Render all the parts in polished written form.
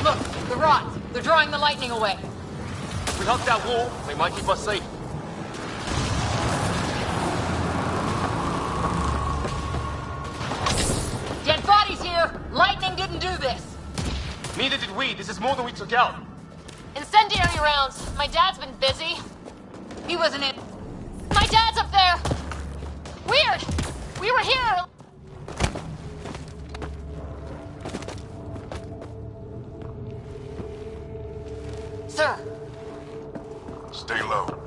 Look, the rods. They're drawing the lightning away. If we hug that wall, they might keep us safe. Dead bodies here! Lightning didn't do this! Neither did we. This is more than we took out. Incendiary rounds. My dad's been busy. He wasn't in. My dad's up there! Weird! We were here! Sir. Stay low.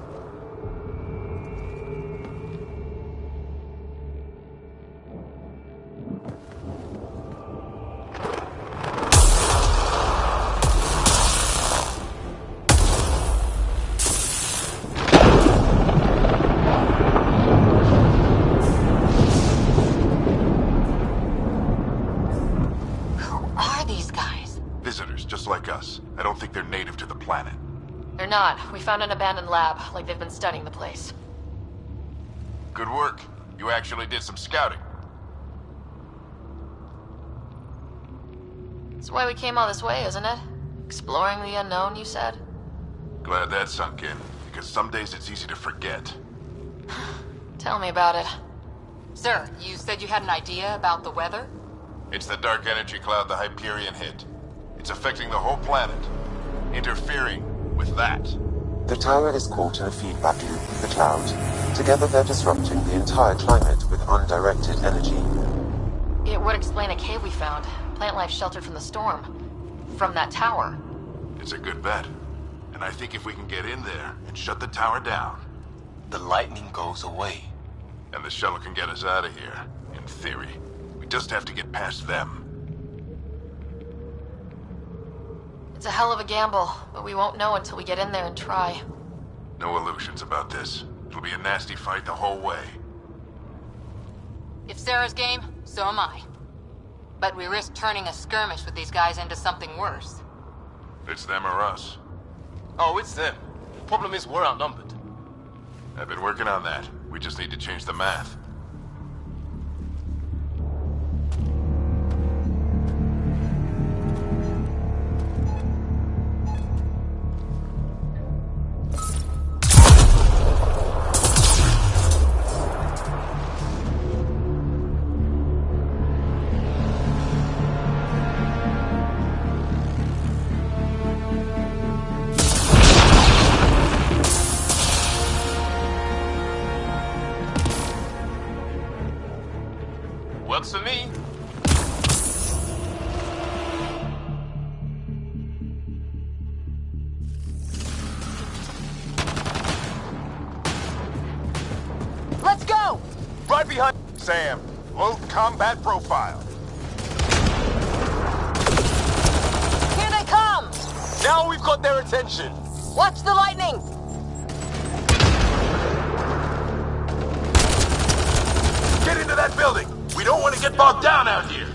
I don't think they're native to the planet. They're not. We found an abandoned lab, like they've been studying the place. Good work. You actually did some scouting. That's why we came all this way, isn't it? Exploring the unknown, you said? Glad that sunk in, because some days it's easy to forget. Tell me about it. Sir, you said you had an idea about the weather? It's the dark energy cloud the Hyperion hit. It's affecting the whole planet, interfering with that. The tower is caught in a feedback loop with the cloud. Together they're disrupting the entire climate with undirected energy. It would explain a cave we found. Plant life sheltered from the storm. From that tower. It's a good bet. And I think if we can get in there and shut the tower down, the lightning goes away. And the shuttle can get us out of here, in theory. We just have to get past them. It's a hell of a gamble, but we won't know until we get in there and try. No illusions about this. It'll be a nasty fight the whole way. If Sarah's game, so am I. But we risk turning a skirmish with these guys into something worse. It's them or us. Oh, it's them. The problem is we're outnumbered. I've been working on that. We just need to change the math. Works for me. Let's go! Right behind Sam. Low combat profile. Here they come! Now we've got their attention. Watch the lightning! Get into that building! We don't want to get bogged down out here!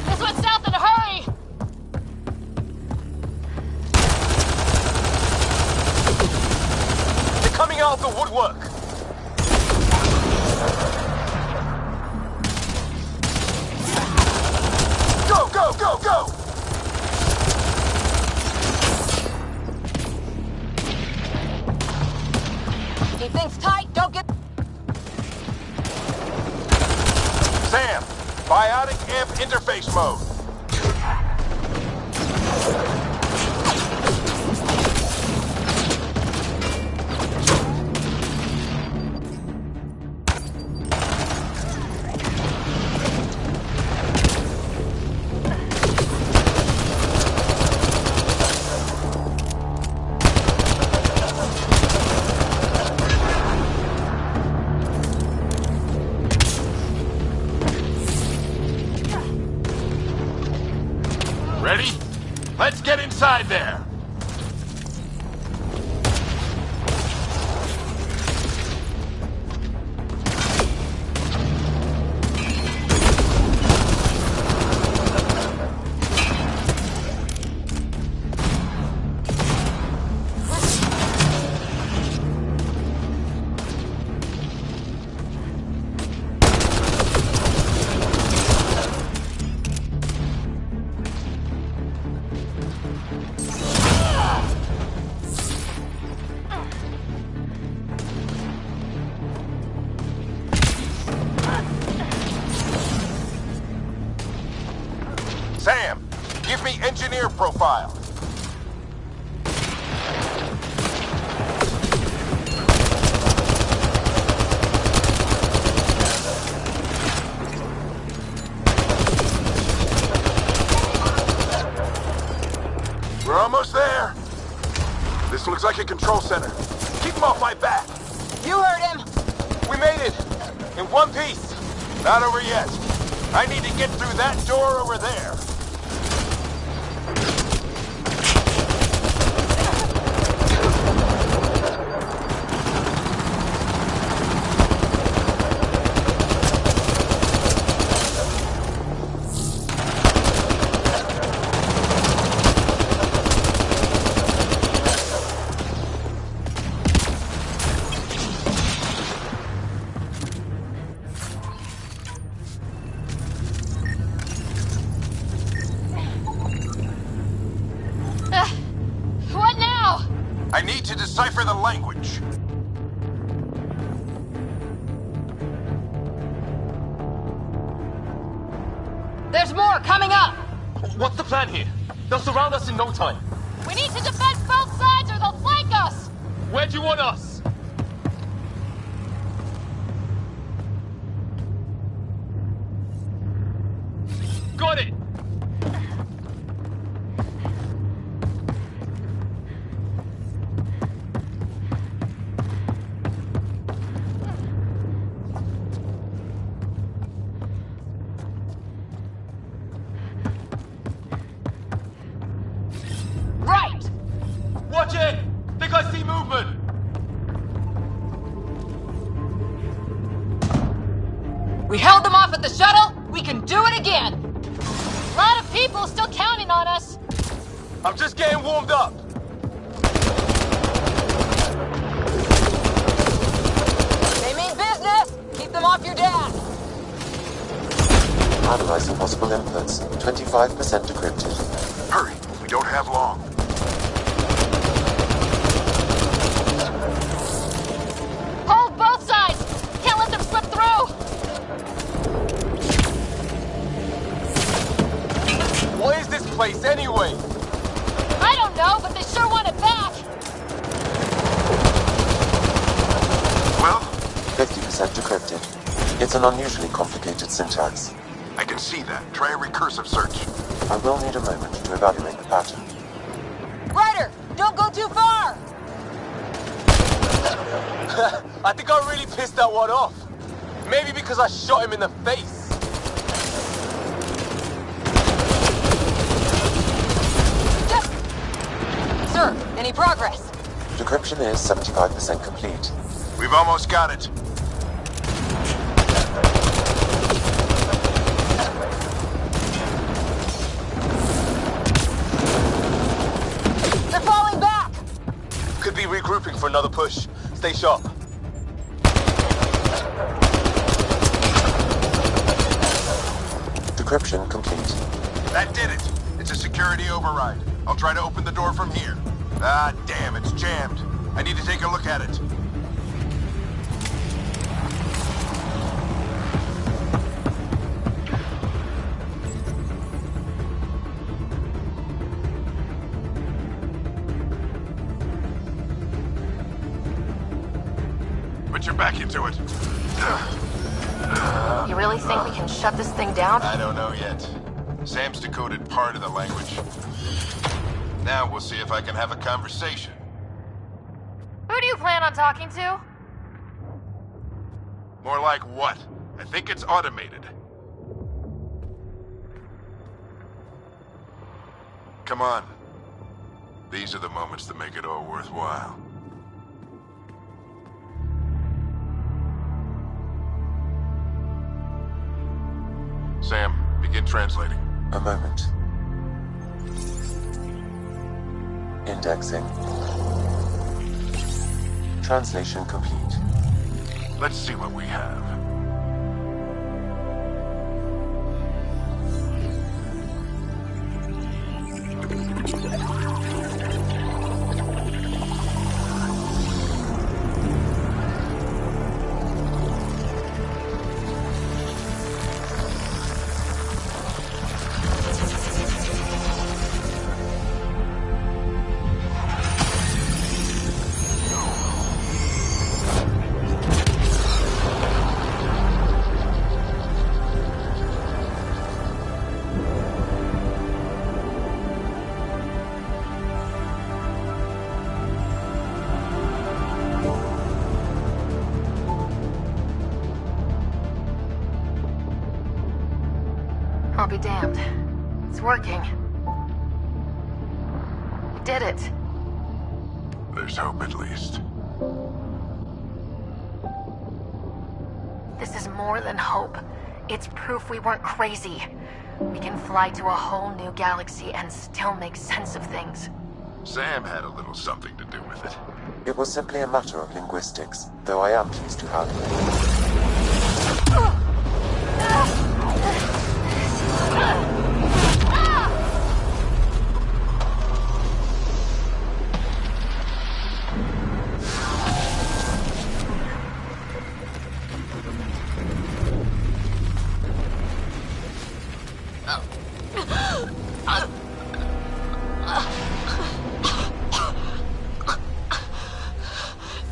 This one's south in a hurry! They're coming out of the woodwork. Go, go, go, go! Keep things tight, don't get... Sam, biotic amp interface mode. Ready? Let's get inside there. profile. We're almost there. This looks like a control center. Keep him off my back. You heard him! We made it! In one piece! Not over yet. I need to get through that door over there. What now? I need to decipher the language. There's more coming up! What's the plan here? They'll surround us in no time. We need to defend both sides or they'll flank us! Where do you want us? Got it! Right! Watch it! Think I see movement! We held them off at the shuttle, we can do it again! A lot of people still counting on us. I'm just getting warmed up! They mean business! Keep them off your dad! Analyzing possible inputs. 25% decrypted. Hurry, we don't have long. Hold both sides! Can't let them slip through! What is this place anyway? I don't know, but they sure want it back! Well, 50% decrypted. It's an unusually complicated syntax. I can see that. Try a recursive search. I will need a moment to evaluate the pattern. Ryder, don't go too far! I think I really pissed that one off. Maybe because I shot him in the face. Sir, any progress? Decryption is 75% complete. We've almost got it. They're falling back! Could be regrouping for another push. Stay sharp. Decryption complete. That did it. It's a security override. I'll try to open the door from here. Ah, damn, it's jammed. I need to take a look at it. Put your back into it. You really think we can shut this thing down? I don't know yet. Sam's decoded part of the language. Now we'll see if I can have a conversation. Who do you plan on talking to? More like what? I think it's automated. Come on. These are the moments that make it all worthwhile. Sam, begin translating. A moment. Indexing. Translation complete. Let's see what we have. be damned. It's working. We did it. There's hope at least. This is more than hope. It's proof we weren't crazy. We can fly to a whole new galaxy and still make sense of things. Sam had a little something to do with it. It was simply a matter of linguistics, though I am pleased to have you.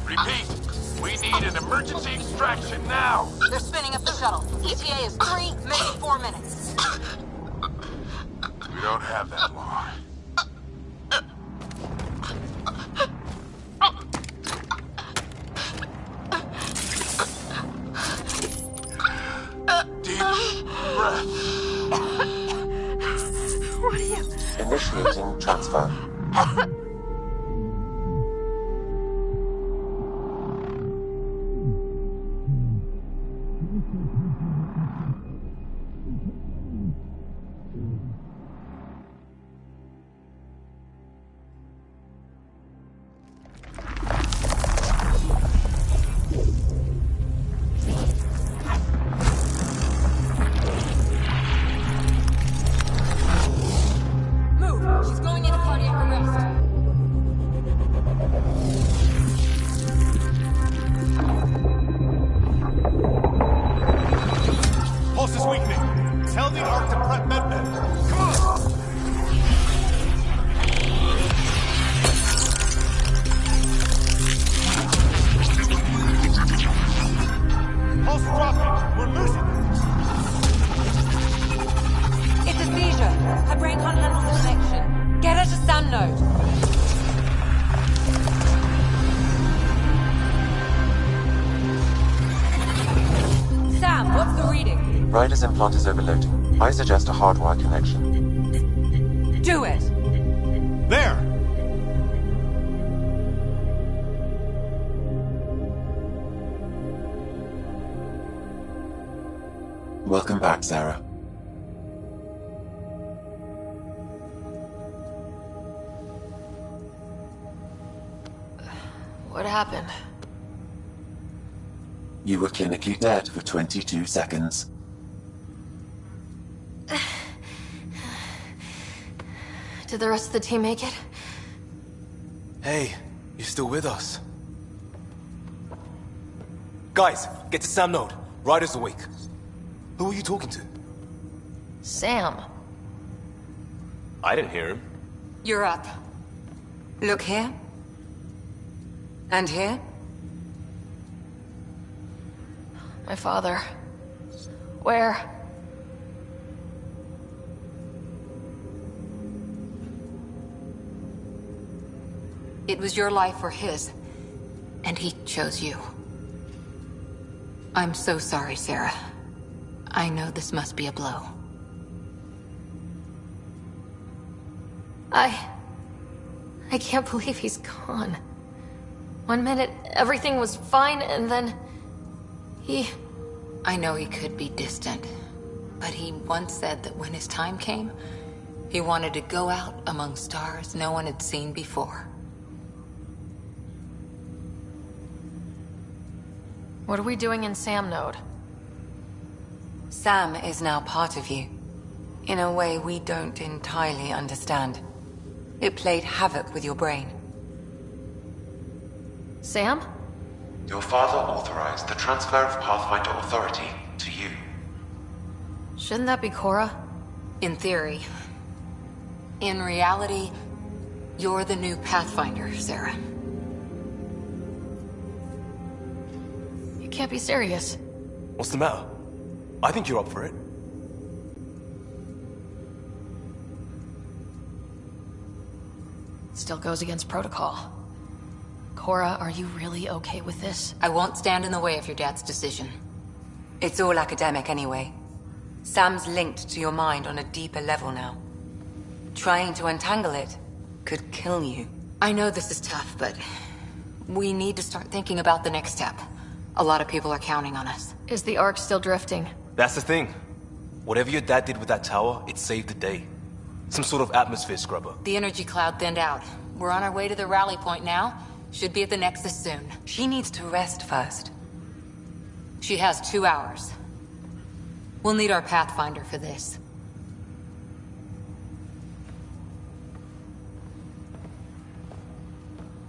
Repeat, we need an emergency extraction now. They're spinning up the shuttle. ETA is 3, maybe 4 minutes. We don't have that long. Deep breath. What are you... Initiating transfer. Move! She's going into cardiac arrest. Pulse is weakening. Tell the Ark to prep medbay. Come on! Pulse dropping. We're losing it. It's a seizure. Her brain can't handle the connection. Get her to Sun Node. Sam, what's the reading? Ryder's implant is overloading. I suggest a hardwire connection. Do it. There! Welcome back, Sarah. What happened? You were clinically dead for 22 seconds. Did the rest of the team make it? Hey, you're still with us. Guys, get to Sam Node. Ryder's awake. Who are you talking to? Sam. I didn't hear him. You're up. Look here. And here. My father. Where? It was your life or his, and he chose you. I'm so sorry, Sarah. I know this must be a blow. I can't believe he's gone. 1 minute, everything was fine, and then... I know he could be distant, but he once said that when his time came, he wanted to go out among stars no one had seen before. What are we doing in Sam Node? Sam is now part of you, in a way we don't entirely understand. It played havoc with your brain. Sam? Your father authorized the transfer of Pathfinder authority to you. Shouldn't that be Cora? In theory. In reality, you're the new Pathfinder, Sarah. You can't be serious. What's the matter? I think you're up for it. Still goes against protocol. Cora, are you really okay with this? I won't stand in the way of your dad's decision. It's all academic anyway. Sam's linked to your mind on a deeper level now. Trying to untangle it could kill you. I know this is tough, but we need to start thinking about the next step. A lot of people are counting on us. Is the Ark still drifting? That's the thing. Whatever your dad did with that tower, it saved the day. Some sort of atmosphere scrubber. The energy cloud thinned out. We're on our way to the rally point now. Should be at the Nexus soon. She needs to rest first. She has 2 hours. We'll need our Pathfinder for this.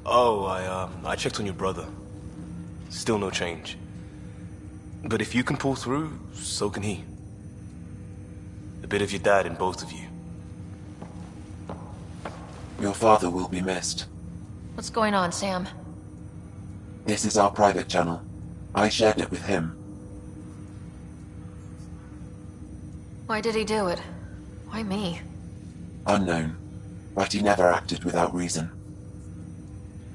Oh, I checked on your brother. Still no change. But if you can pull through, so can he. A bit of your dad in both of you. Your father will be missed. What's going on, Sam? This is our private channel. I shared it with him. Why did he do it? Why me? Unknown, but he never acted without reason.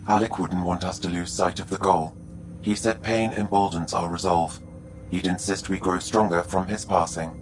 Alec wouldn't want us to lose sight of the goal. He said pain emboldens our resolve. He'd insist we grow stronger from his passing.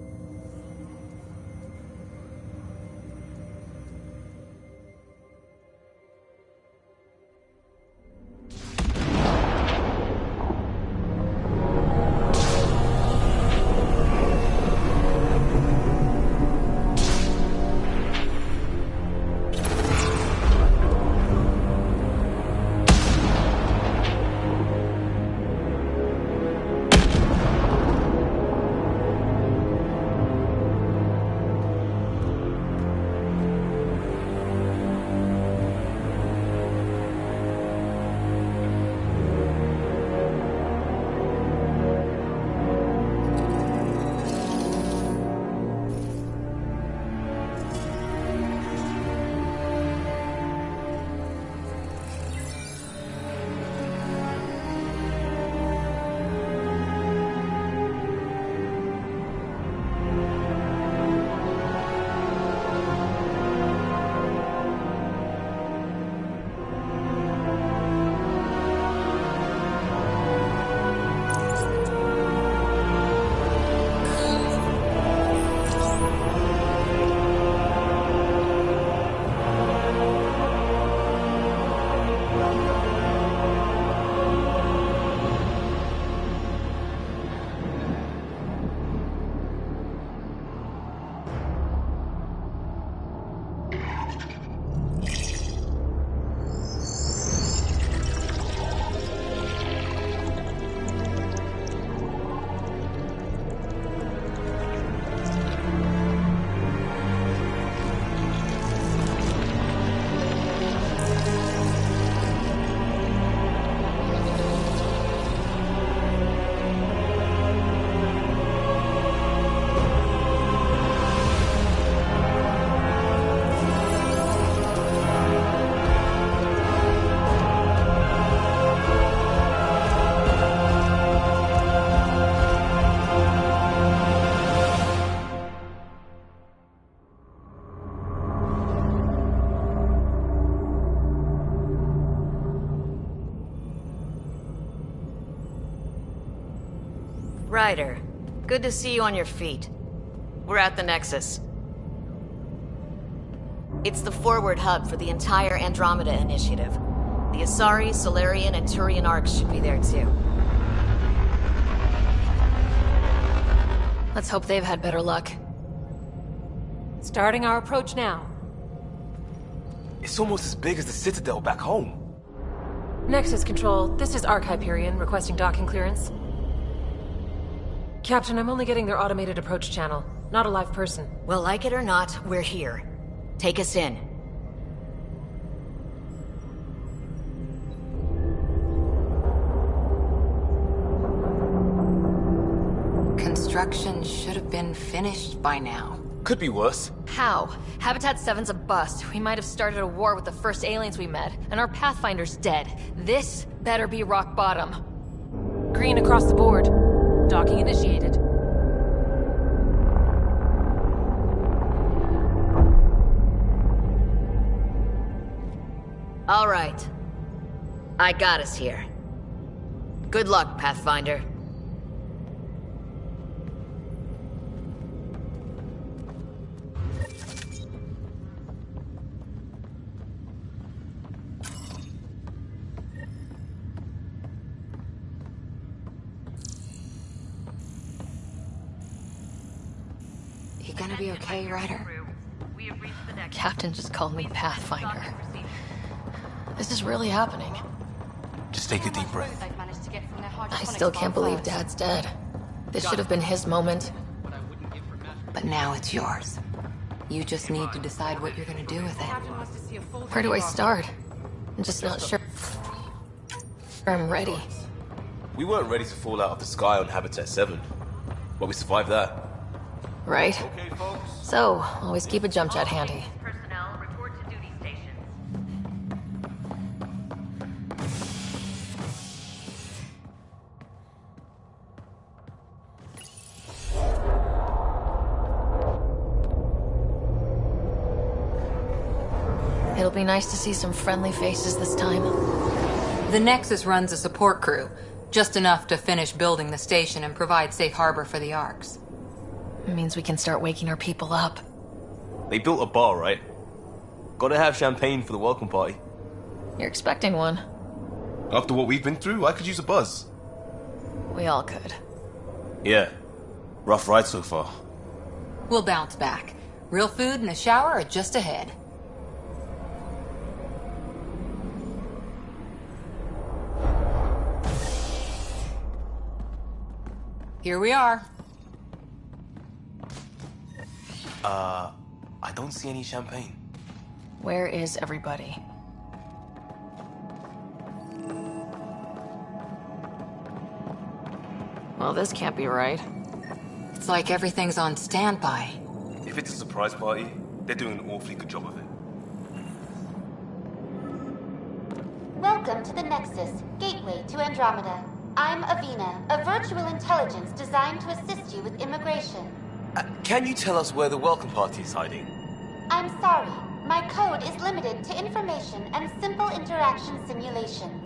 Ryder, good to see you on your feet. We're at the Nexus. It's the forward hub for the entire Andromeda initiative. The Asari, Solarian, and Turian arcs should be there too. Let's hope they've had better luck. Starting our approach now. It's almost as big as the Citadel back home. Nexus Control, this is Arc Hyperion requesting docking clearance. Captain, I'm only getting their automated approach channel, not a live person. Well, like it or not, we're here. Take us in. Construction should have been finished by now. Could be worse. How? Habitat 7's a bust. We might have started a war with the first aliens we met, and our Pathfinder's dead. This better be rock bottom. Green across the board. Docking initiated. All right. I got us here. Good luck, Pathfinder. You gonna be okay, Ryder? Captain just called me Pathfinder. This is really happening. Just take a deep breath. I still can't believe Dad's dead. This should have been his moment. But now it's yours. You just need to decide what you're gonna do with it. Where do I start? I'm just not sure I'm ready. We weren't ready to fall out of the sky on Habitat 7, but we survived that. Right? So, always keep a jump jet handy. Personnel, report to duty stations. It'll be nice to see some friendly faces this time. The Nexus runs a support crew, just enough to finish building the station and provide safe harbor for the Arks. It means we can start waking our people up. They built a bar, right? Gotta have champagne for the welcome party. You're expecting one. After what we've been through, I could use a buzz. We all could. Yeah. Rough ride so far. We'll bounce back. Real food and a shower are just ahead. Here we are. I don't see any champagne. Where is everybody? Well, this can't be right. It's like everything's on standby. If it's a surprise party, they're doing an awfully good job of it. Welcome to the Nexus, gateway to Andromeda. I'm Avina, a virtual intelligence designed to assist you with immigration. Can you tell us where the welcome party is hiding? I'm sorry. My code is limited to information and simple interaction simulations.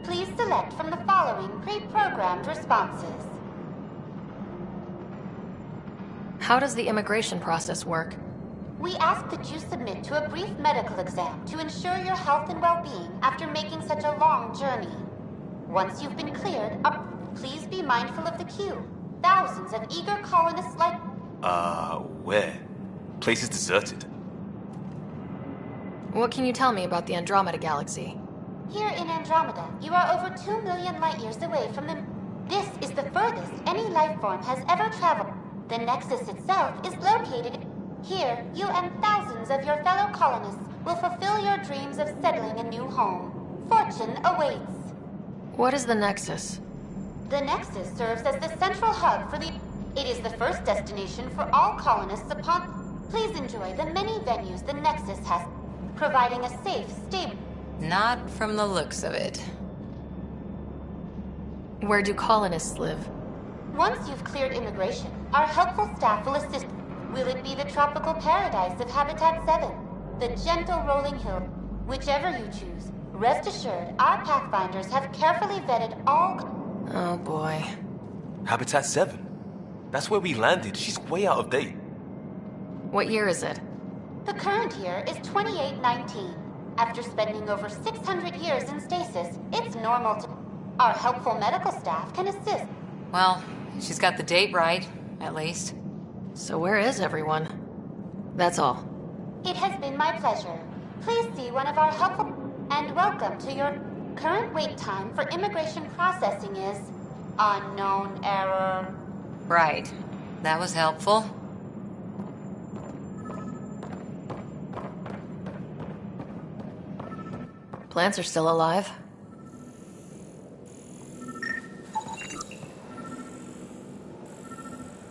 Please select from the following pre-programmed responses. How does the immigration process work? We ask that you submit to a brief medical exam to ensure your health and well-being after making such a long journey. Once you've been cleared, please be mindful of the queue. Thousands of eager colonists like... Where? Place is deserted. What can you tell me about the Andromeda galaxy? Here in Andromeda, you are over 2 million light years away from the... This is the furthest any life form has ever traveled. The Nexus itself is located... Here, you and thousands of your fellow colonists will fulfill your dreams of settling a new home. Fortune awaits. What is the Nexus? The Nexus serves as the central hub for the... It is the first destination for all colonists upon... Please enjoy the many venues the Nexus has, providing a safe, stable... Not from the looks of it. Where do colonists live? Once you've cleared immigration, our helpful staff will assist... Will it be the tropical paradise of Habitat 7? The gentle rolling hill? Whichever you choose, rest assured our Pathfinders have carefully vetted all... Oh boy. Habitat 7? That's where we landed. She's way out of date. What year is it? The current year is 2819. After spending over 600 years in stasis, it's normal to... Our helpful medical staff can assist. Well, she's got the date right, at least. So where is everyone? That's all. It has been my pleasure. Please see one of our helpful... And welcome to your... Current wait time for immigration processing is... Unknown error. Right. That was helpful. Plants are still alive.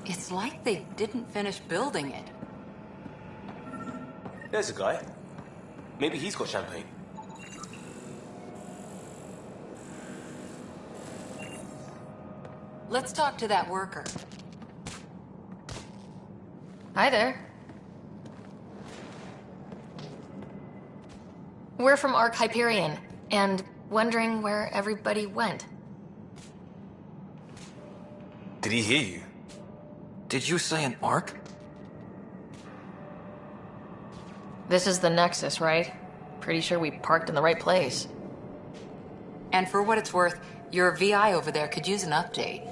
It's like they didn't finish building it. There's a guy. Maybe he's got champagne. Let's talk to that worker. Hi there. We're from Ark Hyperion, and wondering where everybody went. Did he hear you? Did you say an Ark? This is the Nexus, right? Pretty sure we parked in the right place. And for what it's worth, your VI over there could use an update.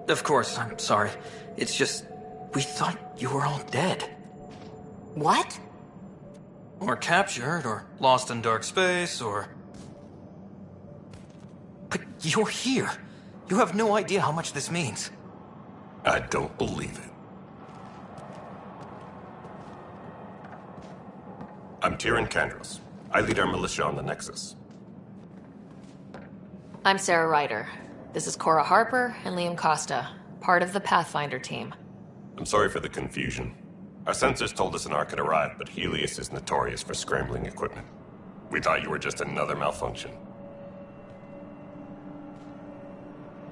Of course, I'm sorry. It's just... We thought you were all dead. What? Or captured, or lost in dark space, or... But you're here. You have no idea how much this means. I don't believe it. I'm Tyrion Kandros. I lead our militia on the Nexus. I'm Sarah Ryder. This is Cora Harper and Liam Costa, part of the Pathfinder team. I'm sorry for the confusion. Our sensors told us an Ark had arrived, but Helios is notorious for scrambling equipment. We thought you were just another malfunction.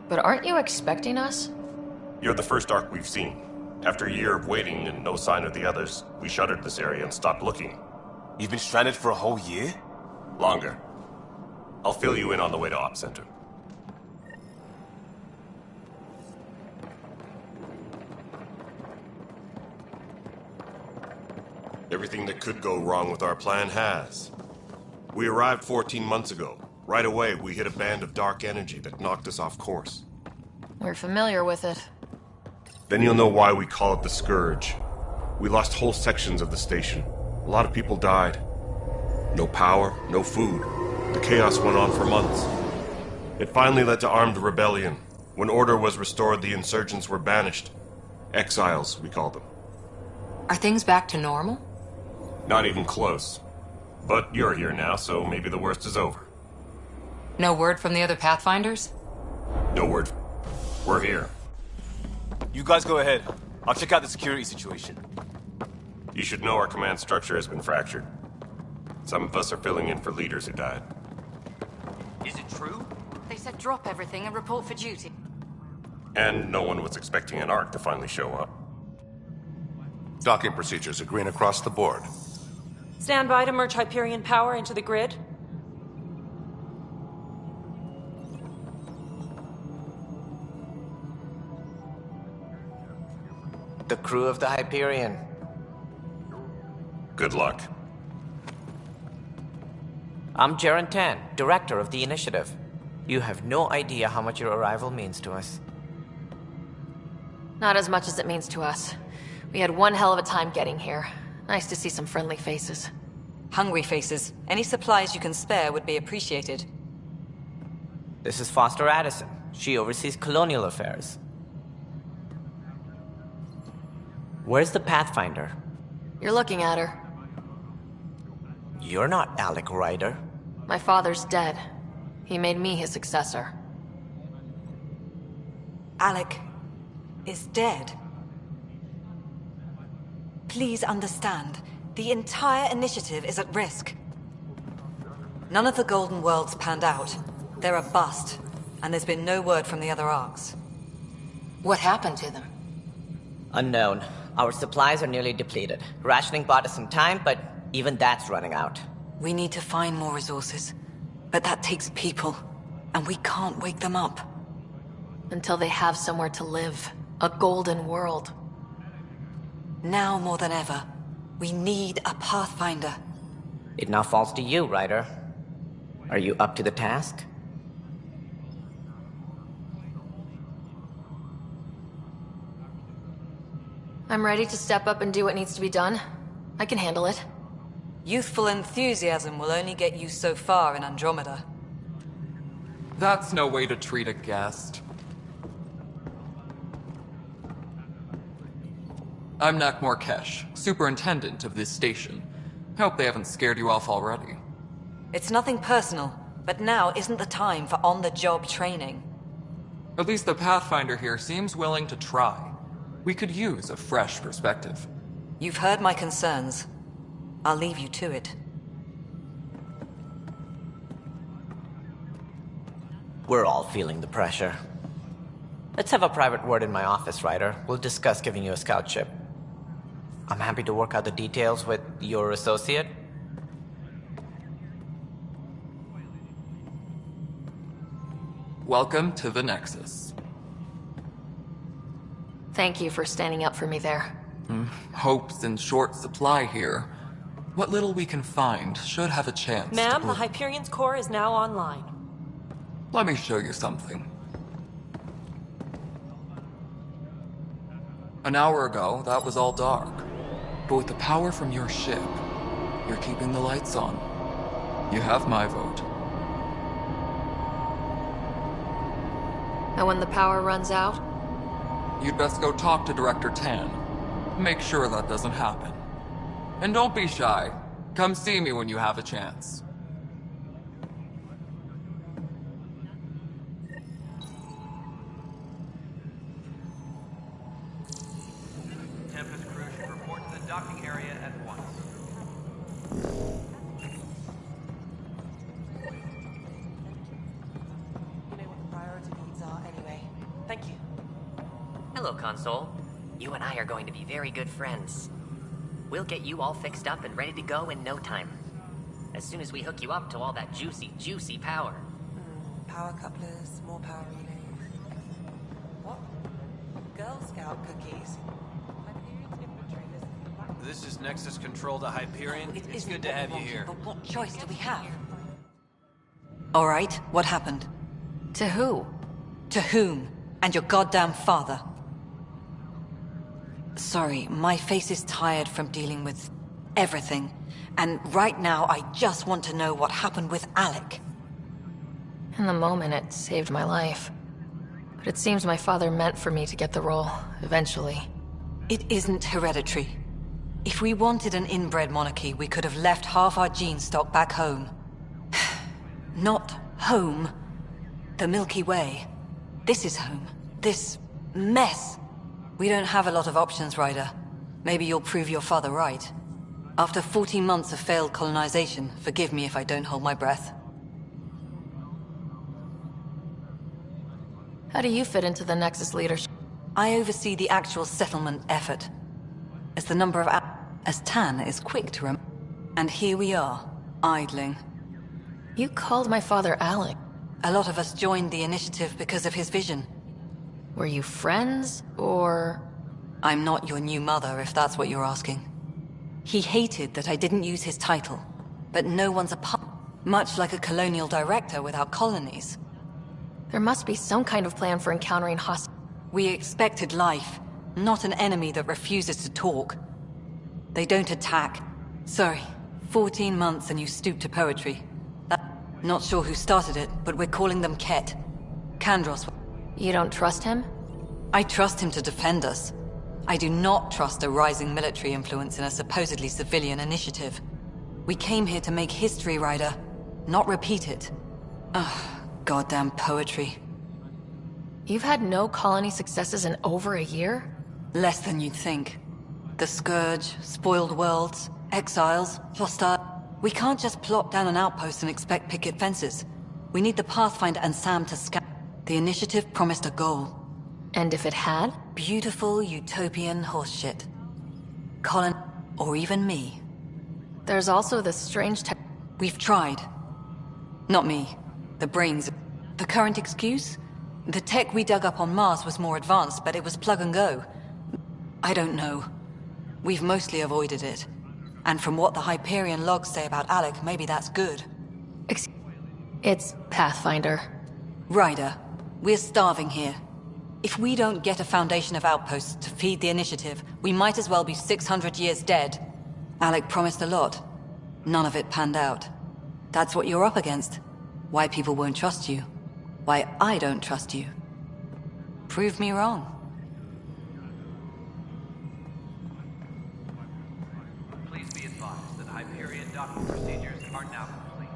But aren't you expecting us? You're the first Ark we've seen. After a year of waiting and no sign of the others, we shuttered this area and stopped looking. You've been stranded for a whole year? Longer. I'll fill you in on the way to Op Center. Everything that could go wrong with our plan has. We arrived 14 months ago. Right away, we hit a band of dark energy that knocked us off course. We're familiar with it. Then you'll know why we call it the Scourge. We lost whole sections of the station. A lot of people died. No power, no food. The chaos went on for months. It finally led to armed rebellion. When order was restored, the insurgents were banished. Exiles, we call them. Are things back to normal? Not even close. But you're here now, so maybe the worst is over. No word from the other Pathfinders? No word. We're here. You guys go ahead. I'll check out the security situation. You should know our command structure has been fractured. Some of us are filling in for leaders who died. Is it true? They said drop everything and report for duty. And no one was expecting an Ark to finally show up. Docking procedures are green across the board. Stand by to merge Hyperion power into the grid. The crew of the Hyperion. Good luck. I'm Jaren Tan, director of the initiative. You have no idea how much your arrival means to us. Not as much as it means to us. We had one hell of a time getting here. Nice to see some friendly faces. Hungry faces. Any supplies you can spare would be appreciated. This is Foster Addison. She oversees colonial affairs. Where's the Pathfinder? You're looking at her. You're not Alec Ryder. My father's dead. He made me his successor. Alec is dead. Please understand, the entire initiative is at risk. None of the Golden Worlds panned out. They're a bust, and there's been no word from the other Arks. What happened to them? Unknown. Our supplies are nearly depleted. Rationing bought us some time, but even that's running out. We need to find more resources, but that takes people, and we can't wake them up. Until they have somewhere to live. A golden world. Now more than ever, we need a Pathfinder. It now falls to you, Ryder. Are you up to the task? I'm ready to step up and do what needs to be done. I can handle it. Youthful enthusiasm will only get you so far in Andromeda. That's no way to treat a guest. I'm Nak Morkesh, superintendent of this station. Hope they haven't scared you off already. It's nothing personal, but now isn't the time for on-the-job training. At least the Pathfinder here seems willing to try. We could use a fresh perspective. You've heard my concerns. I'll leave you to it. We're all feeling the pressure. Let's have a private word in my office, Ryder. We'll discuss giving you a scout ship. I'm happy to work out the details with your associate. Welcome to the Nexus. Thank you for standing up for me there. Hope's in short supply here. What little we can find should have a chance. Ma'am, the Hyperion's core is now online. Let me show you something. An hour ago, that was all dark. But with the power from your ship, you're keeping the lights on. You have my vote. And when the power runs out? You'd best go talk to Director Tan. Make sure that doesn't happen. And don't be shy. Come see me when you have a chance. Tempest crew should report to the docking area at once. You know what the priority needs are anyway. Thank you. Hello, Console. You and I are going to be very good friends. We'll get you all fixed up and ready to go in no time. As soon as we hook you up to all that juicy, juicy power. Power couplers, more power relays. What? Girl Scout cookies. This is Nexus Control to Hyperion. It's good to have you here. But what choice do we have? All right, what happened? To who? To whom? And your goddamn father. Sorry, my face is tired from dealing with everything. And right now, I just want to know what happened with Alec. In the moment, it saved my life. But it seems my father meant for me to get the role, eventually. It isn't hereditary. If we wanted an inbred monarchy, we could have left half our gene stock back home. Not home. The Milky Way. This is home. This mess. We don't have a lot of options, Ryder. Maybe you'll prove your father right. After 14 months of failed colonization, forgive me if I don't hold my breath. How do you fit into the Nexus leadership? I oversee the actual settlement effort. As the number of as Tan is quick to remember. And here we are, idling. You called my father Alec. A lot of us joined the initiative because of his vision. Were you friends, or...? I'm not your new mother, if that's what you're asking. He hated that I didn't use his title, but no one's a pup, much like a colonial director without colonies. There must be some kind of plan for encountering We expected life, not an enemy that refuses to talk. They don't attack. Sorry, 14 months and you stoop to poetry. Not sure who started it, but we're calling them Ket. Kandros. You don't trust him? I trust him to defend us. I do not trust a rising military influence in a supposedly civilian initiative. We came here to make history, Ryder, not repeat it. Ugh, goddamn poetry. You've had no colony successes in over a year? Less than you'd think. The Scourge, spoiled worlds, exiles, hostile... We can't just plop down an outpost and expect picket fences. We need the Pathfinder and Sam to scout. The initiative promised a goal. And if it had? Beautiful utopian horseshit. Colin, or even me. There's also this strange We've tried. Not me. The brains. The current excuse? The tech we dug up on Mars was more advanced, but it was plug and go. I don't know. We've mostly avoided it. And from what the Hyperion logs say about Alec, maybe that's good. It's Pathfinder. Ryder, we're starving here. If we don't get a foundation of outposts to feed the initiative, we might as well be 600 years dead. Alec promised a lot. None of it panned out. That's what you're up against. Why people won't trust you. Why I don't trust you. Prove me wrong. Please be advised that Hyperion docking procedures are now complete.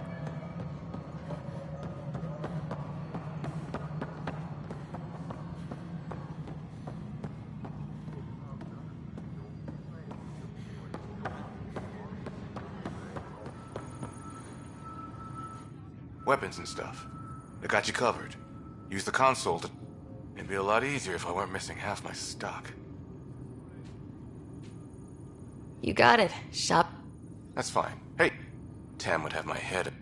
Weapons and stuff. I got you covered. Use the console to... It'd be a lot easier if I weren't missing half my stock. You got it. Shop. That's fine. Hey, Tam would have my head...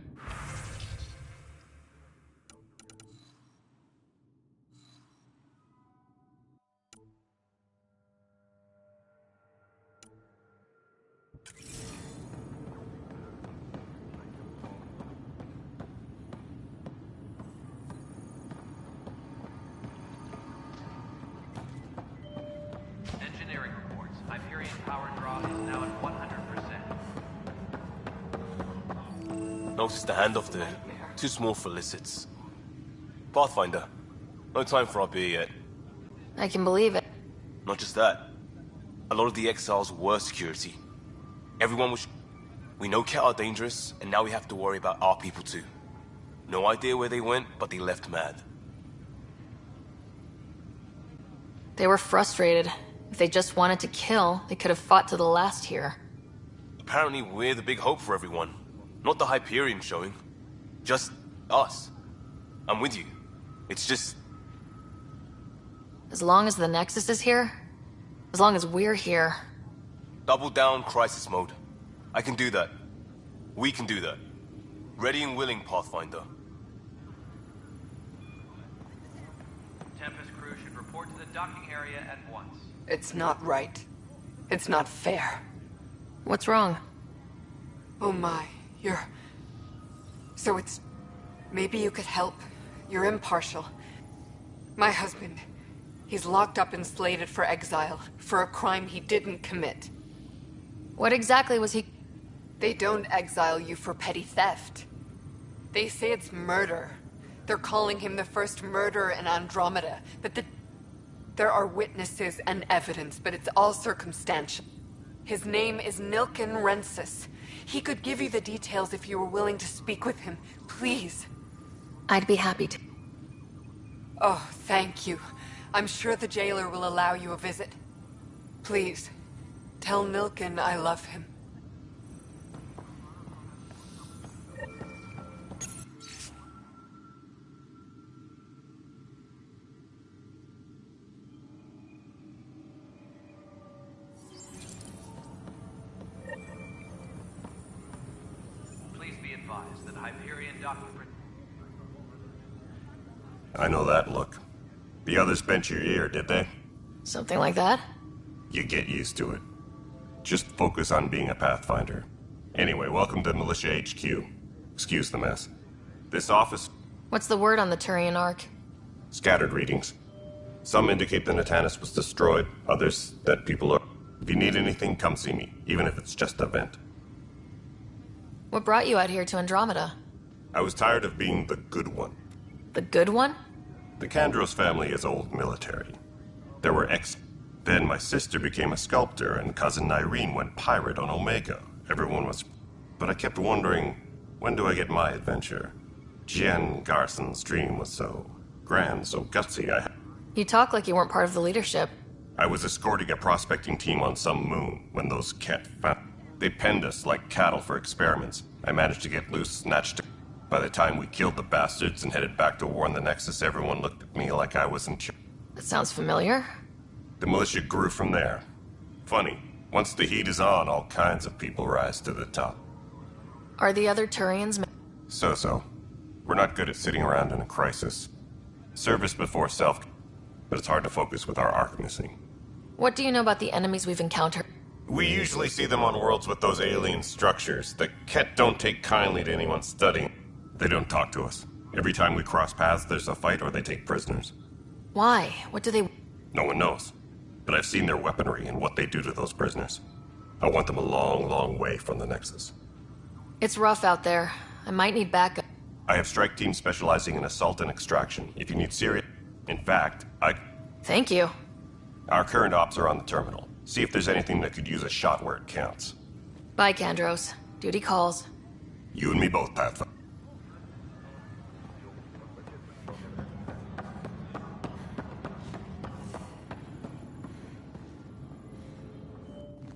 Engine power draw is now at 100%. Notice the handoff there. Too small for lizards. Pathfinder, no time for our beer yet. I can believe it. Not just that. A lot of the exiles were security. Everyone was... We know Cat are dangerous, and now we have to worry about our people too. No idea where they went, but they left mad. They were frustrated. If they just wanted to kill, they could have fought to the last here. Apparently we're the big hope for everyone. Not the Hyperion showing. Just us. I'm with you. It's just... As long as the Nexus is here, as long as we're here. Double down crisis mode. I can do that. We can do that. Ready and willing, Pathfinder. Tempest crew should report to the docking area at once. It's not right. It's not fair. What's wrong? Oh my, you're... So it's... Maybe you could help. You're impartial. My husband, he's locked up and slated for exile for a crime he didn't commit. What exactly was he... They don't exile you for petty theft. They say it's murder. They're calling him the first murderer in Andromeda, but there are witnesses and evidence, but it's all circumstantial. His name is Nilken Rensis. He could give you the details if you were willing to speak with him. Please. I'd be happy to. Oh, thank you. I'm sure the jailer will allow you a visit. Please, tell Nilken I love him. Please be advised that Hyperion docking... I know that look. The others bent your ear, did they? Something like that? You get used to it. Just focus on being a Pathfinder. Anyway, welcome to Militia HQ. Excuse the mess. This office... What's the word on the Turian Ark? Scattered readings. Some indicate the Natanus was destroyed, others that people are... If you need anything, come see me, even if it's just a vent. What brought you out here to Andromeda? I was tired of being the good one. The good one? The Kandros family is old military. There were Then my sister became a sculptor, and cousin Irene went pirate on Omega. Everyone was... But I kept wondering, when do I get my adventure? Jen Garson's dream was so grand, so gutsy. You talk like you weren't part of the leadership. I was escorting a prospecting team on some moon when those Ket found... They penned us like cattle for experiments. I managed to get loose, snatched... By the time we killed the bastards and headed back to warn the Nexus, everyone looked at me like I was in charge. That sounds familiar. The militia grew from there. Funny, once the heat is on, all kinds of people rise to the top. Are the other Turians... So-so. We're not good at sitting around in a crisis. Service before self, but it's hard to focus with our arc missing. What do you know about the enemies we've encountered? We usually see them on worlds with those alien structures. The Ket don't take kindly to anyone studying. They don't talk to us. Every time we cross paths, there's a fight or they take prisoners. Why? What do they... No one knows. But I've seen their weaponry and what they do to those prisoners. I want them a long, long way from the Nexus. It's rough out there. I might need backup. I have strike teams specializing in assault and extraction. If you need serious... In fact, Thank you. Our current ops are on the terminal. See if there's anything that could use a shot where it counts. Bye, Kandros. Duty calls. You and me both, Pathfinder.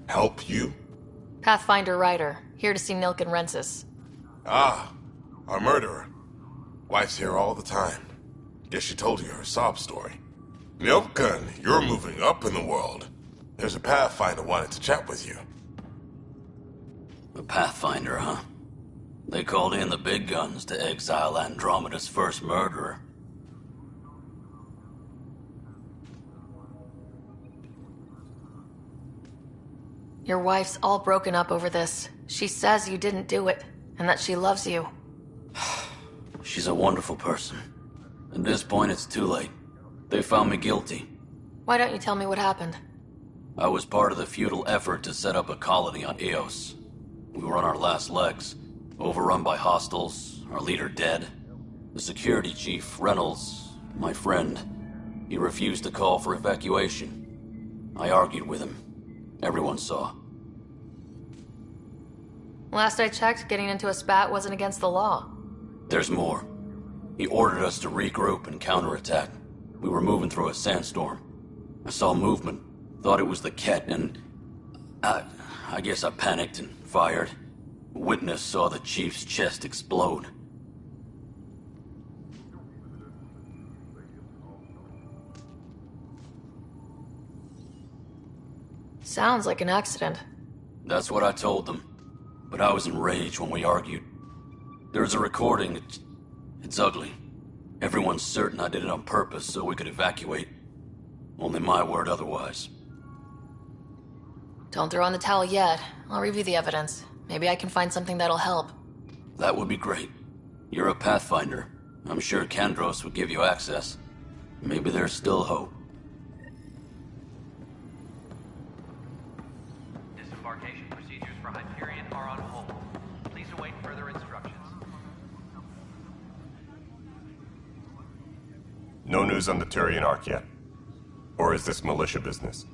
Help you? Pathfinder Ryder, here to see Nilken Rensis. Ah, our murderer. Wife's here all the time. Guess she told you her sob story. Nilken, you're moving up in the world. There's a Pathfinder wanted to chat with you. A Pathfinder, huh? They called in the big guns to exile Andromeda's first murderer. Your wife's all broken up over this. She says you didn't do it, and that she loves you. She's a wonderful person. At this point, it's too late. They found me guilty. Why don't you tell me what happened? I was part of the futile effort to set up a colony on Eos. We were on our last legs, overrun by hostiles, our leader dead. The security chief, Reynolds, my friend, he refused to call for evacuation. I argued with him. Everyone saw. Last I checked, getting into a spat wasn't against the law. There's more. He ordered us to regroup and counterattack. We were moving through a sandstorm. I saw movement, thought it was the Ket, and I guess I panicked and fired. A witness saw the chief's chest explode. Sounds like an accident. That's what I told them. But I was enraged when we argued. There's a recording. It's ugly. Everyone's certain I did it on purpose so we could evacuate. Only my word otherwise. Don't throw in the towel yet. I'll review the evidence. Maybe I can find something that'll help. That would be great. You're a Pathfinder. I'm sure Kandros would give you access. Maybe there's still hope. Disembarkation procedures for Hyperion are on hold. Please await further instructions. No news on the Turian Ark yet? Or is this militia business?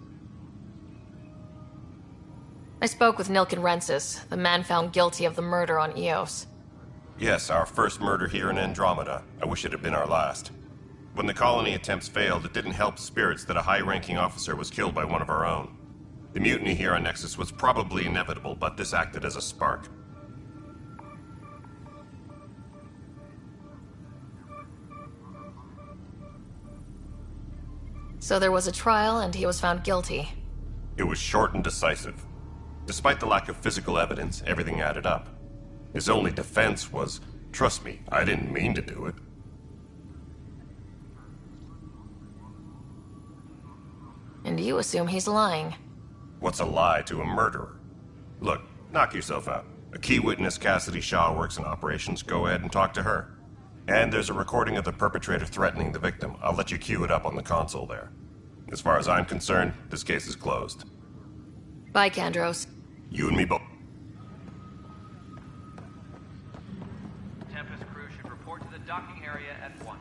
I spoke with Nilken Rensis, the man found guilty of the murder on Eos. Yes, our first murder here in Andromeda. I wish it had been our last. When the colony attempts failed, it didn't help spirits that a high-ranking officer was killed by one of our own. The mutiny here on Nexus was probably inevitable, but this acted as a spark. So there was a trial, and he was found guilty. It was short and decisive. Despite the lack of physical evidence, everything added up. His only defense was, trust me, I didn't mean to do it. And you assume he's lying. What's a lie to a murderer? Look, knock yourself out. A key witness, Cassidy Shaw, works in operations. Go ahead and talk to her. And there's a recording of the perpetrator threatening the victim. I'll let you cue it up on the console there. As far as I'm concerned, this case is closed. Bye, Kandros. You and me both. Tempest crew should report to the docking area at once.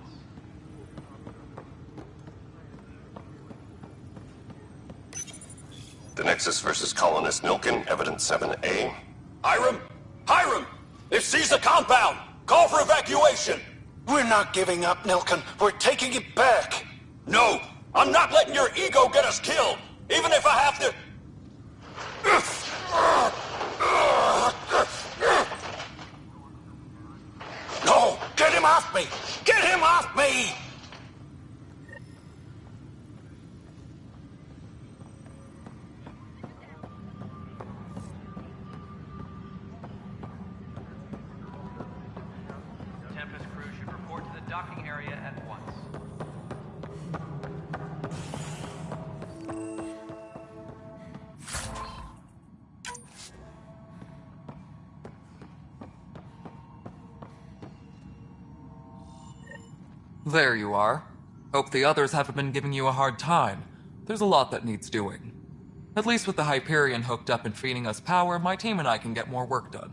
The Nexus versus Colonist Nilken, Evidence 7A. Hiram! Hiram! They've seized the compound! Call for evacuation! We're not giving up, Nilken. We're taking it back. No! I'm not letting your ego get us killed! Even if I have to... No! Get him off me! Get him off me! Tempest crew should report to the docking area at once. There you are. Hope the others haven't been giving you a hard time. There's a lot that needs doing. At least with the Hyperion hooked up and feeding us power, my team and I can get more work done.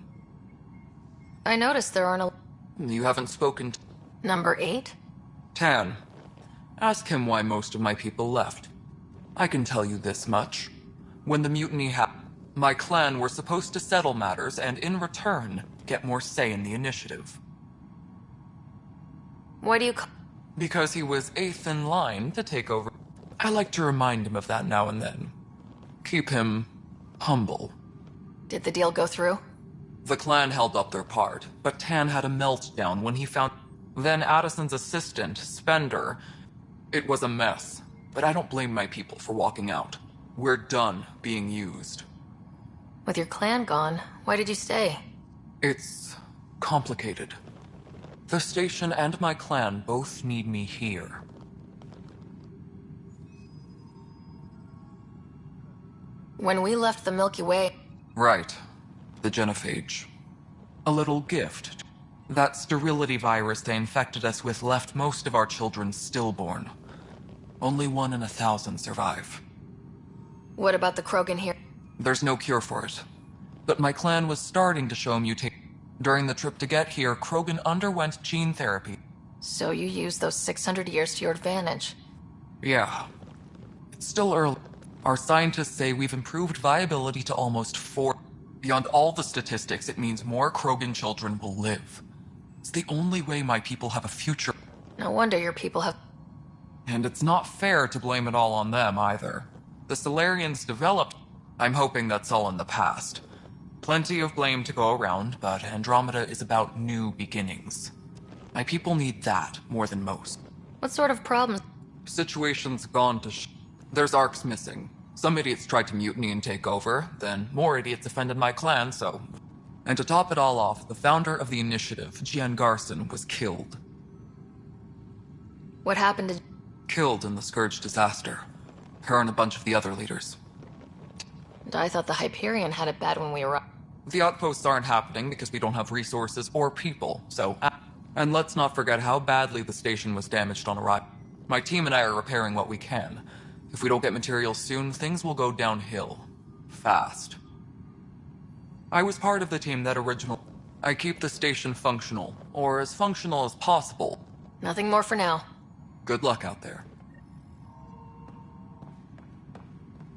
I noticed there aren't a... You haven't spoken to... Number 8? Tan. Ask him why most of my people left. I can tell you this much. When the mutiny happened, my clan were supposed to settle matters and, in return, get more say in the initiative. Why do you... Because he was 8th in line to take over. I like to remind him of that now and then. Keep him humble. Did the deal go through? The clan held up their part, but Tan had a meltdown when he found... Then Addison's assistant, Spender. It was a mess, but I don't blame my people for walking out. We're done being used. With your clan gone, why did you stay? It's complicated. The station and my clan both need me here. When we left the Milky Way... Right. The genophage. A little gift. That sterility virus they infected us with left most of our children stillborn. Only 1 in 1,000 survive. What about the Krogan here? There's no cure for it. But my clan was starting to show mutation. During the trip to get here, Krogan underwent gene therapy. So you used those 600 years to your advantage. Yeah. It's still early. Our scientists say we've improved viability to almost 4. Beyond all the statistics, it means more Krogan children will live. It's the only way my people have a future. No wonder your people have... And it's not fair to blame it all on them, either. The Solarians developed... I'm hoping that's all in the past. Plenty of blame to go around, but Andromeda is about new beginnings. My people need that more than most. What sort of problems? Situation's gone to There's arcs missing. Some idiots tried to mutiny and take over, then more idiots offended my clan, so... And to top it all off, the founder of the initiative, Jian Garson, was killed. What happened to... Killed in the Scourge disaster. Her and a bunch of the other leaders. And I thought the Hyperion had it bad when we arrived. The outposts aren't happening because we don't have resources or people, so... And let's not forget how badly the station was damaged on arrival. My team and I are repairing what we can. If we don't get materials soon, things will go downhill. Fast. I was part of the team that original... I keep the station functional, or as functional as possible. Nothing more for now. Good luck out there.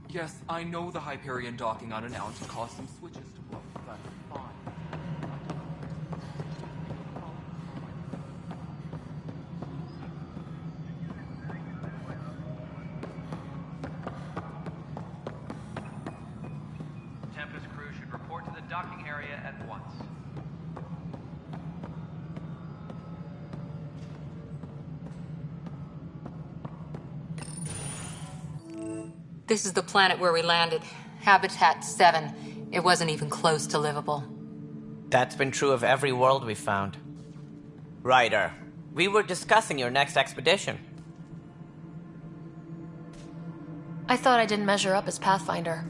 Yes, I know the Hyperion docking unannounced caused some switches to blow, but fine. Tempest crew should report to the docking area at once. This is the planet where we landed. Habitat 7. It wasn't even close to livable. That's been true of every world we've found. Ryder, we were discussing your next expedition. I thought I didn't measure up as Pathfinder.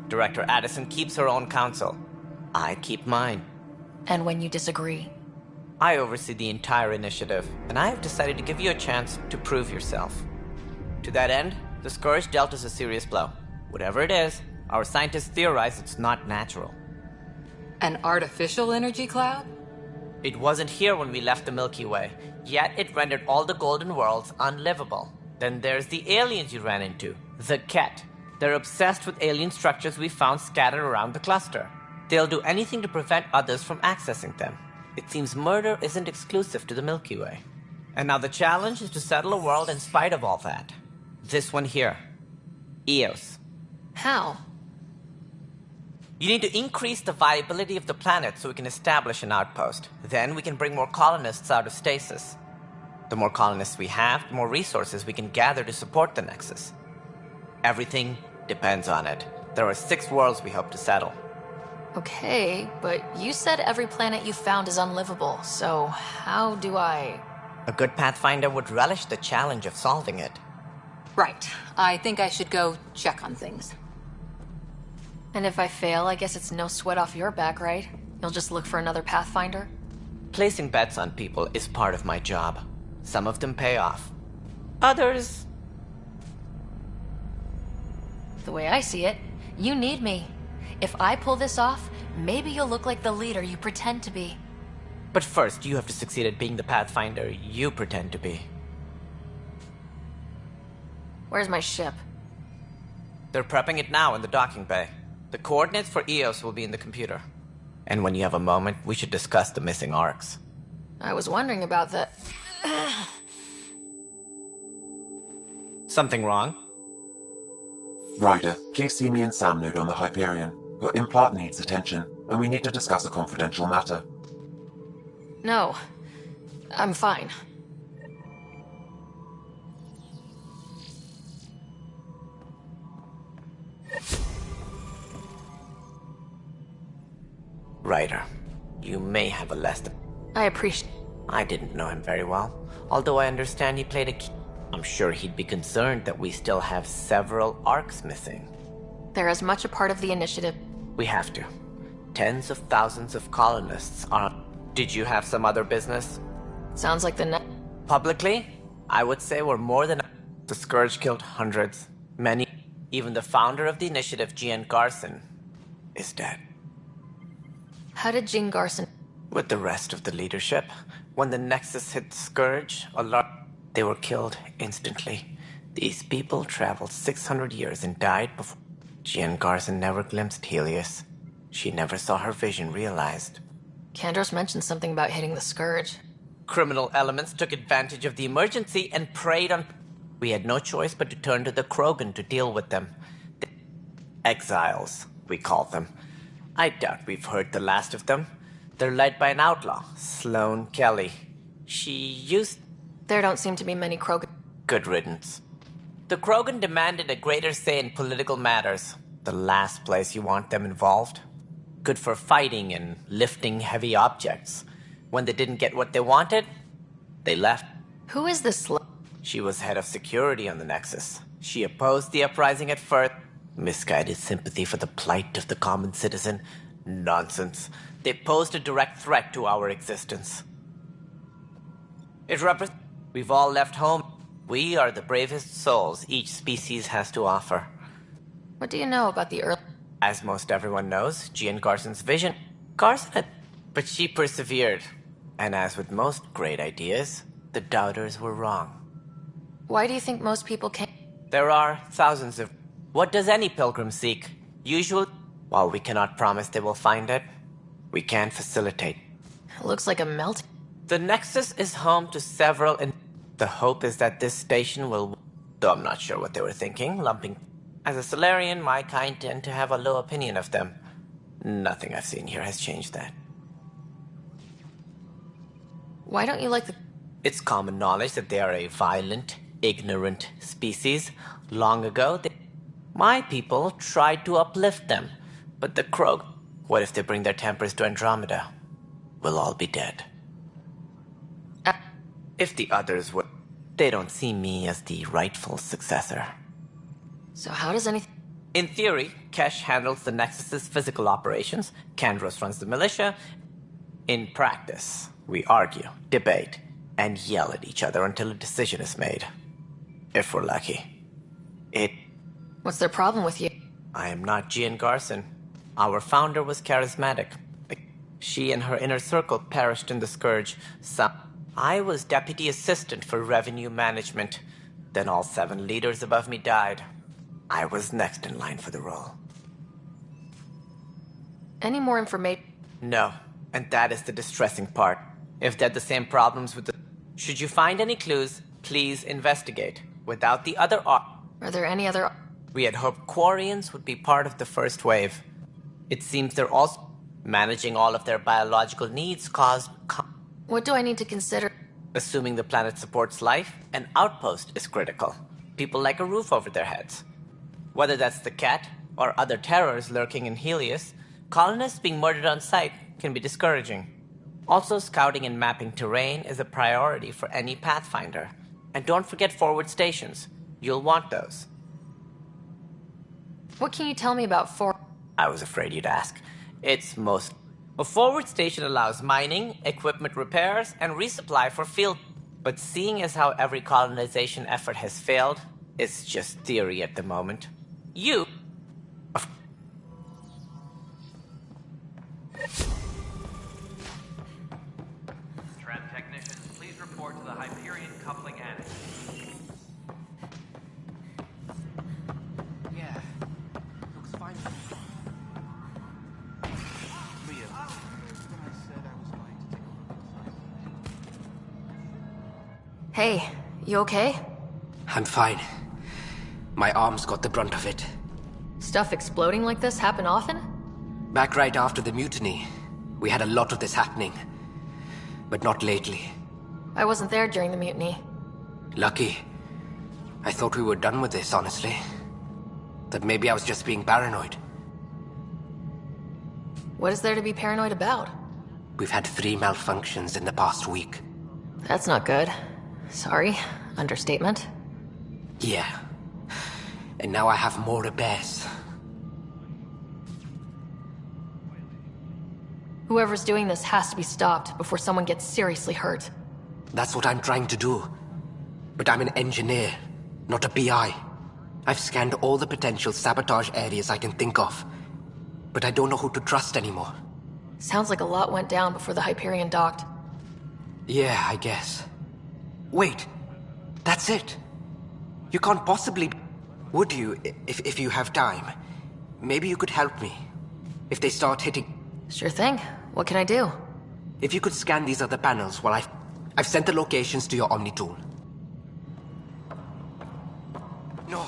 Director Addison keeps her own counsel. I keep mine. And when you disagree? I oversee the entire initiative, and I have decided to give you a chance to prove yourself. To that end, the Scourge dealt us a serious blow. Whatever it is, our scientists theorize it's not natural. An artificial energy cloud? It wasn't here when we left the Milky Way, yet it rendered all the golden worlds unlivable. Then there's the aliens you ran into, the Ket. They're obsessed with alien structures we found scattered around the cluster. They'll do anything to prevent others from accessing them. It seems murder isn't exclusive to the Milky Way. And now the challenge is to settle a world in spite of all that. This one here. Eos. How? You need to increase the viability of the planet so we can establish an outpost. Then we can bring more colonists out of stasis. The more colonists we have, the more resources we can gather to support the Nexus. Everything depends on it. There are 6 worlds we hope to settle. Okay, but you said every planet you found is unlivable, so how do I... A good Pathfinder would relish the challenge of solving it. Right. I think I should go check on things. And if I fail, I guess it's no sweat off your back, right? You'll just look for another Pathfinder? Placing bets on people is part of my job. Some of them pay off. Others... The way I see it, you need me. If I pull this off, maybe you'll look like the leader you pretend to be. But first, you have to succeed at being the Pathfinder you pretend to be. Where's my ship? They're prepping it now in the docking bay. The coordinates for Eos will be in the computer. And when you have a moment, we should discuss the missing arcs. I was wondering about that. Something wrong? Ryder, please see me and Sam Node on the Hyperion. Your implant needs attention, and we need to discuss a confidential matter. No. I'm fine. Ryder, you may have a less than... I appreciate... I didn't know him very well, although I understand he played a key. I'm sure he'd be concerned that we still have several arcs missing. They're as much a part of the initiative. We have to. Tens of thousands of colonists are... Did you have some other business? Sounds like the Publicly, I would say we're more than... The Scourge killed hundreds. Many... Even the founder of the initiative, Gian Garson, is dead. How did Jean Garson... With the rest of the leadership, when the Nexus hit Scourge, they were killed instantly. These people traveled 600 years and died before... Gian Garson never glimpsed Helios. She never saw her vision realized. Kandros mentioned something about hitting the Scourge. Criminal elements took advantage of the emergency and preyed on... We had no choice but to turn to the Krogan to deal with them. The exiles, we call them. I doubt we've heard the last of them. They're led by an outlaw, Sloane Kelly. She used... There don't seem to be many Krogan... Good riddance. The Krogan demanded a greater say in political matters. The last place you want them involved. Good for fighting and lifting heavy objects. When they didn't get what they wanted, they left. Who is this She was head of security on the Nexus. She opposed the uprising at first. Misguided sympathy for the plight of the common citizen. Nonsense. They posed a direct threat to our existence. We've all left home. We are the bravest souls each species has to offer. What do you know about the early... As most everyone knows, Gian Garson's vision... But she persevered. And as with most great ideas, the doubters were wrong. Why do you think most people can't... There are thousands of... What does any pilgrim seek? Usually, while we cannot promise they will find it, we can facilitate. It looks like a melt. The Nexus is home to several, and the hope is that this station will... Though I'm not sure what they were thinking, lumping... As a Solarian, my kind tend to have a low opinion of them. Nothing I've seen here has changed that. Why don't you like the... It's common knowledge that they are a violent, ignorant species. Long ago, my people tried to uplift them. But the Krog... What if they bring their tempers to Andromeda? We'll all be dead. If the others would... They don't see me as the rightful successor. So how does anything... In theory, Kesh handles the Nexus's physical operations, Kandros runs the militia. In practice, we argue, debate, and yell at each other until a decision is made. If we're lucky. What's their problem with you? I am not Gian Garson. Our founder was charismatic. She and her inner circle perished in the Scourge. I was deputy assistant for revenue management. Then all 7 leaders above me died. I was next in line for the role. Any more information? No, and that is the distressing part. If they had the same problems with the... Should you find any clues, please investigate. Without the other... Are there any other... We had hoped Quarians would be part of the first wave. It seems they're also... Managing all of their biological needs caused... What do I need to consider? Assuming the planet supports life, an outpost is critical. People like a roof over their heads. Whether that's the cat or other terrors lurking in Helios, colonists being murdered on sight can be discouraging. Also, scouting and mapping terrain is a priority for any Pathfinder. And don't forget forward stations. You'll want those. What can you tell me about I was afraid you'd ask. A forward station allows mining, equipment repairs, and resupply for field. But seeing as how every colonization effort has failed, it's just theory at the moment. Tram technicians, please report to the Hyperion coupling annex. Yeah, looks fine. Hey, you okay? I'm fine. My arms got the brunt of it. Stuff exploding like this happen often? Back right after the mutiny, we had a lot of this happening. But not lately. I wasn't there during the mutiny. Lucky. I thought we were done with this, honestly. That maybe I was just being paranoid. What is there to be paranoid about? We've had 3 malfunctions in the past week. That's not good. Sorry, understatement. Yeah. And now I have more repairs. Whoever's doing this has to be stopped before someone gets seriously hurt. That's what I'm trying to do. But I'm an engineer, not a PI. I've scanned all the potential sabotage areas I can think of, but I don't know who to trust anymore. Sounds like a lot went down before the Hyperion docked. Yeah, I guess. Wait, that's it. You can't possibly... Would you, if you have time? Maybe you could help me. If they start hitting... Sure thing. What can I do? If you could scan these other panels while I've sent the locations to your Omni tool. No,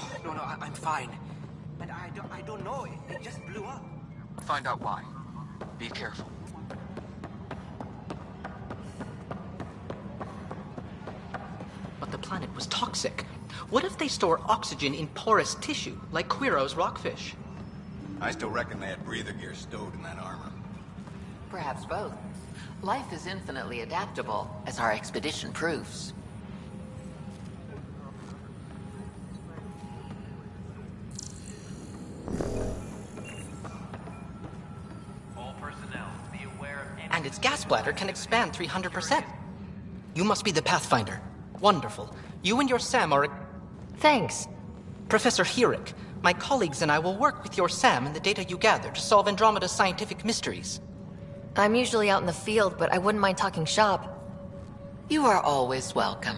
I'm fine. And I don't know, it just blew up. Find out why. Be careful. But the planet was toxic. What if they store oxygen in porous tissue, like Quiro's rockfish? I still reckon they had breather gear stowed in that armor. Perhaps both. Life is infinitely adaptable, as our expedition proves. All personnel, be aware of any... And its gas bladder can expand 300%. You must be the Pathfinder. Wonderful. You and your Sam are... Thanks. Professor Herrick, my colleagues and I will work with your Sam and the data you gather to solve Andromeda's scientific mysteries. I'm usually out in the field, but I wouldn't mind talking shop. You are always welcome.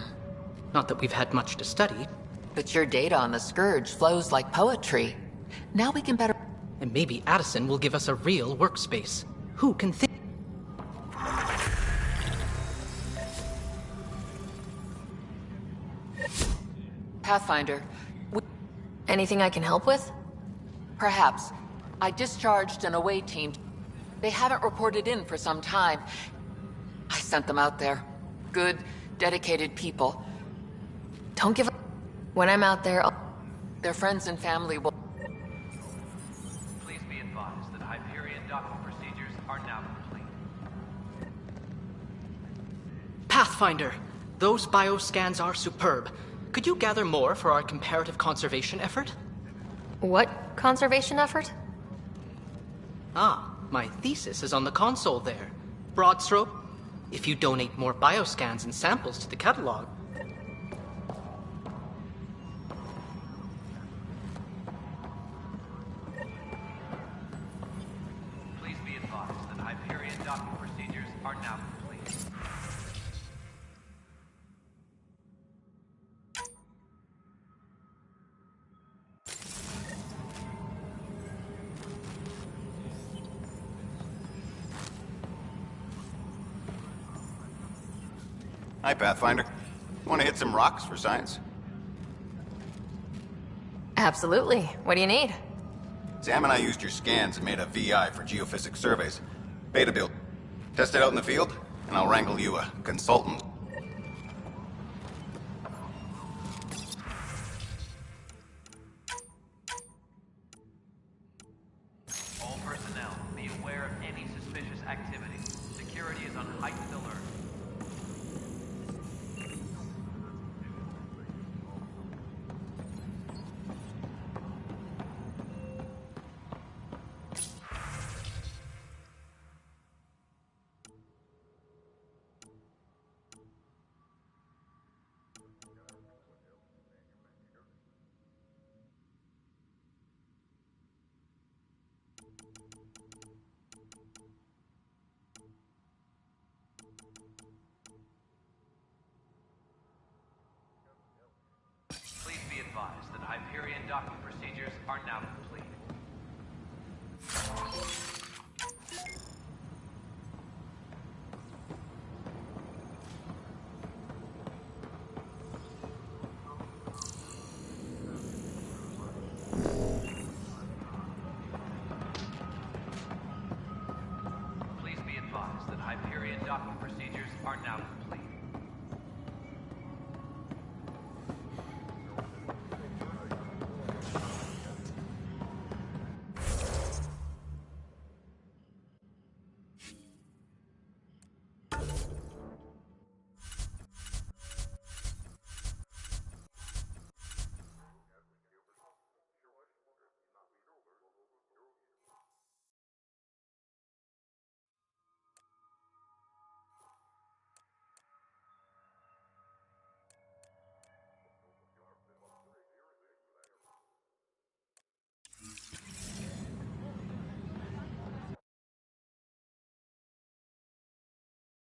Not that we've had much to study. But your data on the Scourge flows like poetry. Now we can better... And maybe Addison will give us a real workspace. Who can think... Pathfinder, anything I can help with? Perhaps. I discharged an away team. They haven't reported in for some time. I sent them out there. Good, dedicated people. Don't give up. When I'm out there, their friends and family will... Please be advised that Hyperion docking procedures are now complete. Pathfinder, those bioscans are superb. Could you gather more for our comparative conservation effort? What conservation effort? Ah, my thesis is on the console there. Broad stroke, if you donate more bioscans and samples to the catalog. Please be advised that Hyperion docking procedures are now complete. Hi, Pathfinder. Want to hit some rocks for science? Absolutely. What do you need? Sam and I used your scans and made a VI for geophysics surveys. Beta build. Test it out in the field, and I'll wrangle you a consultant. All personnel, be aware of any suspicious activity. Security is on heightened alert. Please be advised that Hyperion docking procedures are now complete. Please be advised that Hyperion docking procedures are now complete.